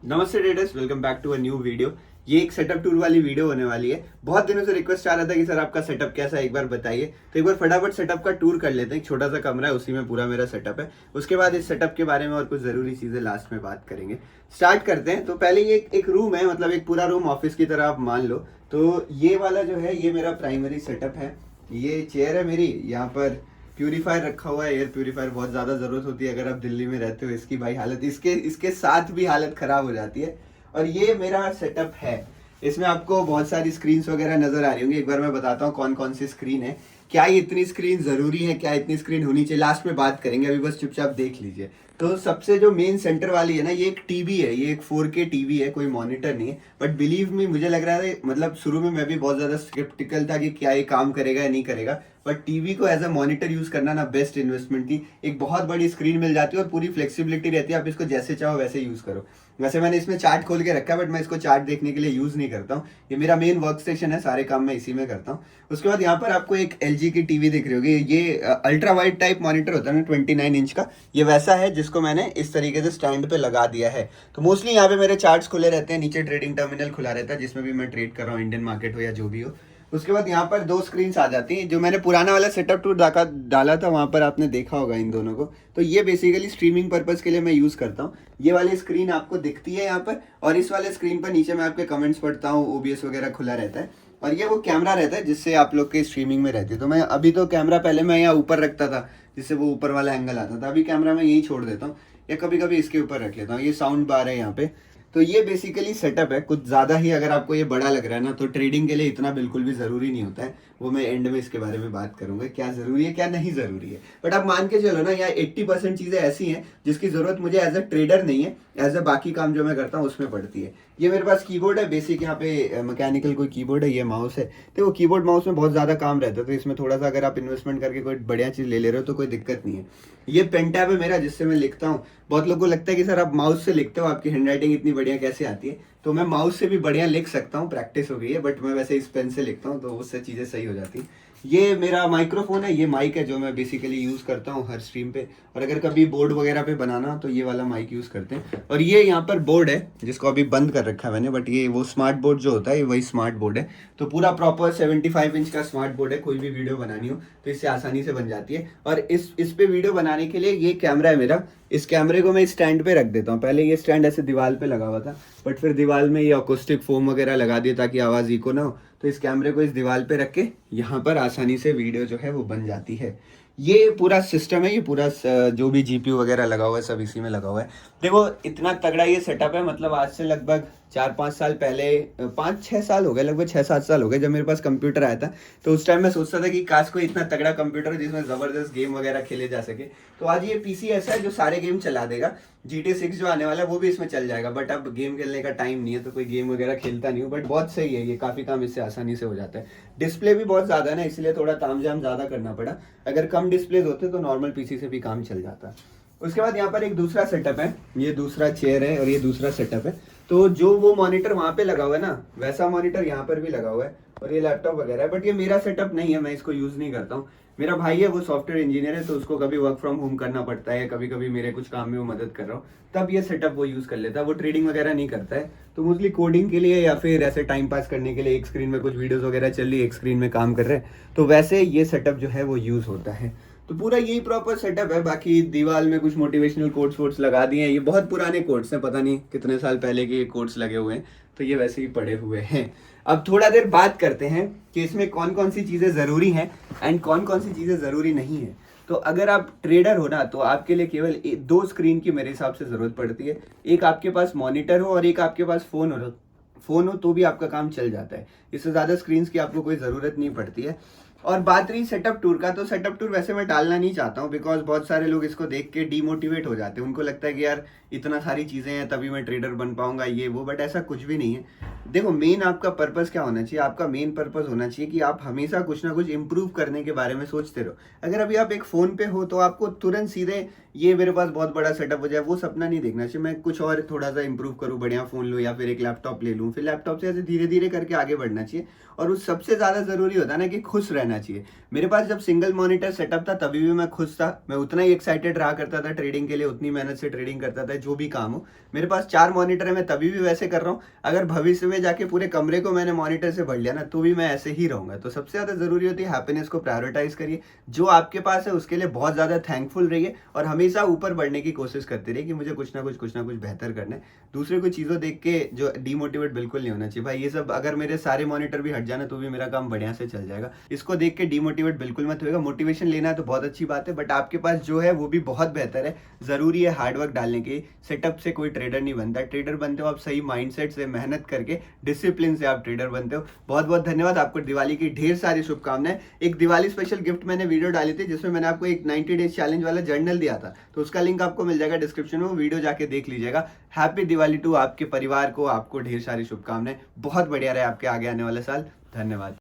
नमस्ते traders, welcome back to a new video. ये एक सेटअप टूर वाली वीडियो होने वाली है। बहुत दिनों से रिक्वेस्ट आ रहा था कि सर आपका सेटअप कैसा है, एक बार बताइए। तो एक बार फटाफट सेटअप का टूर कर लेते हैं। एक छोटा सा कमरा है, उसी में पूरा मेरा सेटअप है। उसके बाद इस सेटअप के बारे में और कुछ ज़रूरी चीज़ें लास्ट में बात करेंगे। स्टार्ट करते हैं। तो पहले ये एक रूम है, मतलब एक पूरा रूम ऑफिस की तरह आप मान लो। तो ये वाला जो है ये मेरा प्राइमरी सेटअप है। ये चेयर है मेरी, यहाँ पर प्यूरीफायर रखा हुआ है। एयर प्यूरीफायर बहुत ज़्यादा ज़रूरत होती है अगर आप दिल्ली में रहते हो। इसकी भाई हालत, इसके इसके साथ भी हालत ख़राब हो जाती है। और ये मेरा सेटअप है। इसमें आपको बहुत सारी स्क्रीन्स वगैरह नजर आ रही होंगी। एक बार मैं बताता हूँ कौन कौन सी स्क्रीन है। क्या ये इतनी स्क्रीन जरूरी है, क्या इतनी स्क्रीन होनी चाहिए, लास्ट में बात करेंगे। अभी बस चुपचाप देख लीजिए। तो सबसे जो मेन सेंटर वाली है ना, ये एक टीवी है। ये एक 4K टीवी है, कोई मॉनिटर नहीं है। बट बिलीव मी, मुझे लग रहा है, मतलब शुरू में मैं भी बहुत ज्यादा स्केप्टिकल था कि क्या ये काम करेगा या नहीं करेगा। बट टीवी को एज अ मॉनिटर यूज करना ना बेस्ट इन्वेस्टमेंट थी। एक बहुत बड़ी स्क्रीन मिल जाती है और पूरी फ्लेक्सिबिलिटी रहती है, आप इसको जैसे चाहो वैसे यूज करो। वैसे मैंने इसमें चार्ट खोल के रखा है, बट मैं इसको चार्ट देखने के लिए यूज नहीं करता हूँ। ये मेरा मेन वर्क स्टेशन है, सारे काम मैं इसी में करता हूँ। उसके बाद यहाँ पर आपको एक LG की टीवी दिख रही होगी। ये अल्ट्रा वाइड टाइप मॉनिटर होता है ना, 29 इंच का। ये वैसा है जिसको मैंने इस तरीके से स्टैंड पे लगा दिया है। तो मोस्टली यहाँ पे मेरे चार्ट्स खुले रहते हैं, नीचे ट्रेडिंग टर्मिनल खुला रहता है जिसमें भी मैं ट्रेड कर रहा हूँ, इंडियन मार्केट हो या जो भी हो। उसके बाद यहाँ पर दो स्क्रीन आ जाती हैं। जो मैंने पुराना वाला सेटअप टूर डाला था, वहाँ पर आपने देखा होगा इन दोनों को। तो ये बेसिकली स्ट्रीमिंग पर्पज के लिए मैं यूज़ करता हूँ। ये वाली स्क्रीन आपको दिखती है यहाँ पर, और इस वाले स्क्रीन पर नीचे मैं आपके कमेंट्स पढ़ता हूँ, OBS वगैरह खुला रहता है। और ये वो कैमरा रहता है जिससे आप लोग की स्ट्रीमिंग में रहती है। तो मैं अभी तो कैमरा पहले मैं यहाँ ऊपर रखता था, जिससे वो ऊपर वाला एंगल आता था। अभी कैमरा मैं यही छोड़ देता हूँ, या कभी कभी इसके ऊपर रख लेता हूँ। ये साउंड बार है यहाँ पे। तो ये बेसिकली सेटअप है। कुछ ज़्यादा ही अगर आपको ये बड़ा लग रहा है ना, तो ट्रेडिंग के लिए इतना बिल्कुल भी ज़रूरी नहीं होता है। वो मैं एंड में इसके बारे में बात करूंगा, क्या ज़रूरी है क्या नहीं ज़रूरी है। बट आप मान के चलो ना, यहाँ 80% चीज़ें ऐसी हैं जिसकी ज़रूरत मुझे एज अ ट्रेडर नहीं है, एज अ बाकी काम जो मैं करता हूँ उसमें पड़ती है। ये मेरे पास कीबोर्ड है बेसिक, यहाँ पे मैकेनिकल कोई कीबोर्ड है। ये माउस है। तो वो कीबोर्ड माउस में बहुत ज़्यादा काम रहता है, तो इसमें थोड़ा सा अगर आप इन्वेस्टमेंट करके कोई बढ़िया चीज़ ले रहे हो तो कोई दिक्कत नहीं है। ये पेन टैब है मेरा, जिससे मैं लिखता हूँ। बहुत लोगों को लगता है कि सर आप माउस से लिखते हो, आपकी हैंडराइटिंग इतनी बढ़िया कैसे आती है। तो मैं माउस से भी बढ़िया लिख सकता हूँ, प्रैक्टिस हो गई है। बट मैं वैसे इस पेन से लिखता हूँ, तो उससे चीज़ें सही हो जाती हैं। ये मेरा माइक्रोफोन है, ये माइक है जो मैं बेसिकली यूज़ करता हूँ हर स्ट्रीम पे। और अगर कभी बोर्ड वगैरह पे बनाना तो ये वाला माइक यूज़ करते हैं। और ये यहाँ पर बोर्ड है जिसको अभी बंद कर रखा है मैंने, बट ये वो स्मार्ट बोर्ड जो होता है, ये वही स्मार्ट बोर्ड है। तो पूरा प्रॉपर 75 इंच का स्मार्ट बोर्ड है। कोई भी वीडियो बनानी हो तो इससे आसानी से बन जाती है। और इस पे वीडियो बनाने के लिए ये कैमरा है मेरा। इस कैमरे को मैं स्टैंड पे रख देता हूँ। पहले ये स्टैंड ऐसे दीवार पे लगा हुआ था, बट फिर दीवार में ये अकोस्टिक फोम वगैरह लगा दिया ताकि आवाज़ इको ना हो। तो इस कैमरे को इस दीवार पे रख के यहाँ पर आसानी से वीडियो जो है वो बन जाती है। ये पूरा सिस्टम है। ये पूरा जो भी GPU वगैरह लगा हुआ है सब इसी में लगा हुआ है। देखो इतना तगड़ा ये सेटअप है, मतलब आज से लगभग 4-5 साल पहले, 5-6 साल हो गए, लगभग 6-7 साल हो गए जब मेरे पास कंप्यूटर आया था। तो उस टाइम मैं सोचता था कि काश कोई इतना तगड़ा कंप्यूटर हो जिसमें ज़बरदस्त गेम वगैरह खेले जा सके। तो आज ये PC ऐसा है जो सारे गेम चला देगा। GTA 6 जो आने वाला है वो भी इसमें चल जाएगा। बट अब गेम खेलने का टाइम नहीं है तो कोई गेम वगैरह खेलता नहीं हूँ। बट बहुत सही है, ये काफ़ी काम इससे आसानी से हो जाता है। डिस्प्ले भी बहुत ज़्यादा है ना, इसलिए थोड़ा तामझाम ज़्यादा करना पड़ा। अगर कम डिस्प्लेज होते तो नॉर्मल PC से भी काम चल जाता। उसके बाद यहाँ पर एक दूसरा सेटअप है। ये दूसरा चेयर है और ये दूसरा सेटअप है। तो जो वो मॉनिटर वहाँ पे लगा हुआ है ना, वैसा मॉनिटर यहाँ पर भी लगा हुआ है। और ये लैपटॉप वगैरह है। बट ये मेरा सेटअप नहीं है, मैं इसको यूज़ नहीं करता हूँ। मेरा भाई है, वो सॉफ्टवेयर इंजीनियर है, तो उसको कभी वर्क फ्रॉम होम करना पड़ता है, कभी कभी मेरे कुछ काम में वो मदद कर रहा हूँ, तब ये सेटअप वो यूज़ कर लेता है। वो ट्रेडिंग वगैरह नहीं करता है। तो मोस्टली कोडिंग के लिए या फिर ऐसे टाइम पास करने के लिए, एक स्क्रीन में कुछ वीडियोस वगैरह चल रही है, एक स्क्रीन में काम कर रहे हैं, तो वैसे ये सेटअप जो है वो यूज़ होता है। तो पूरा यही प्रॉपर सेटअप है। बाकी दीवार में कुछ मोटिवेशनल कोट्स वोट्स लगा दिए हैं। ये बहुत पुराने कोट्स हैं, पता नहीं कितने साल पहले के कोट्स लगे हुए हैं, तो ये वैसे ही पड़े हुए हैं। अब थोड़ा देर बात करते हैं कि इसमें कौन कौन सी चीज़ें ज़रूरी हैं एंड कौन कौन सी चीज़ें ज़रूरी नहीं है। तो अगर आप ट्रेडर हो ना, तो आपके लिए केवल दो स्क्रीन की मेरे हिसाब से ज़रूरत पड़ती है। एक आपके पास मॉनिटर हो और एक आपके पास फ़ोन हो तो भी आपका काम चल जाता है। इससे ज़्यादा स्क्रीन्स की आपको कोई ज़रूरत नहीं पड़ती है। और बात रही सेटअप टूर का, तो सेटअप टूर वैसे मैं डालना नहीं चाहता हूँ, बिकॉज बहुत सारे लोग इसको देख के डीमोटिवेट हो जाते हैं। उनको लगता है कि यार इतना सारी चीज़ें हैं तभी मैं ट्रेडर बन पाऊंगा, ये वो। बट ऐसा कुछ भी नहीं है। देखो मेन आपका पर्पस क्या होना चाहिए, आपका मेन पर्पस होना चाहिए कि आप हमेशा कुछ ना कुछ इंप्रूव करने के बारे में सोचते रहो। अगर अभी आप एक फ़ोन पे हो तो आपको तुरंत सीधे ये मेरे पास बहुत बड़ा सेटअप हो जाए, वो सपना नहीं देखना चाहिए। मैं कुछ और थोड़ा सा इंप्रूव करूँ, बढ़िया फोन लूँ या फिर एक लैपटॉप ले लूँ, फिर लैपटॉप से ऐसे धीरे धीरे करके आगे बढ़ना चाहिए। और उस सबसे ज्यादा जरूरी होता है ना कि खुश रहना चाहिए। मेरे पास जब सिंगल मॉनिटर सेटअप था तभी भी मैं खुश था, मैं उतना ही एक्साइटेड रहा करता था ट्रेडिंग के लिए, उतनी मेहनत से ट्रेडिंग करता था जो भी काम हो। मेरे पास 4 मॉनिटर है, मैं तभी भी वैसे कर रहा हूँ। अगर भविष्य में जाके पूरे कमरे को मैंने मॉनिटर से भर लिया ना, तो भी मैं ऐसे ही रहूंगा। तो सबसे ज्यादा जरूरी होती है हैप्पीनेस को प्रायोरिटाइज करिए, जो आपके पास है उसके लिए बहुत ज्यादा थैंकफुल रहिए, और हमेशा ऊपर बढ़ने की कोशिश करते रहिए कि मुझे कुछ ना कुछ बेहतर करना है। दूसरे को चीजों देख के जो डिमोटिवेट बिल्कुल नहीं होना चाहिए भाई। ये सब अगर मेरे सारे मॉनिटर भी हट जाना तो भी मेरा काम बढ़िया से चल जाएगा। इसको देख के डिमोटिवेट बिल्कुल मत होएगा। मोटिवेशन लेना है तो बहुत अच्छी बात है, बट आपके पास जो है वो भी बहुत बेहतर है। जरूरी है हार्डवर्क डालने की। सेटअप से कोई ट्रेडर नहीं बनता। ट्रेडर बनते हो आप सही माइंडसेट से, मेहनत करके, डिसिप्लिन से आप ट्रेडर बनते हो। बहुत बहुत धन्यवाद। आपको दिवाली की ढेर सारी शुभकामनाएं। एक दिवाली स्पेशल गिफ्ट मैंने वीडियो डाली थी जिसमें मैंने आपको एक 90 डेज चैलेंज वाला जर्नल दिया था, तो उसका लिंक आपको मिल जाएगा डिस्क्रिप्शन में, वो वीडियो जाके देख लीजिएगा। हैप्पी दिवाली टू आपके परिवार को, आपको ढेर सारी शुभकामनाएं। बहुत बढ़िया रहे आपके आगे आने वाला साल। धन्यवाद।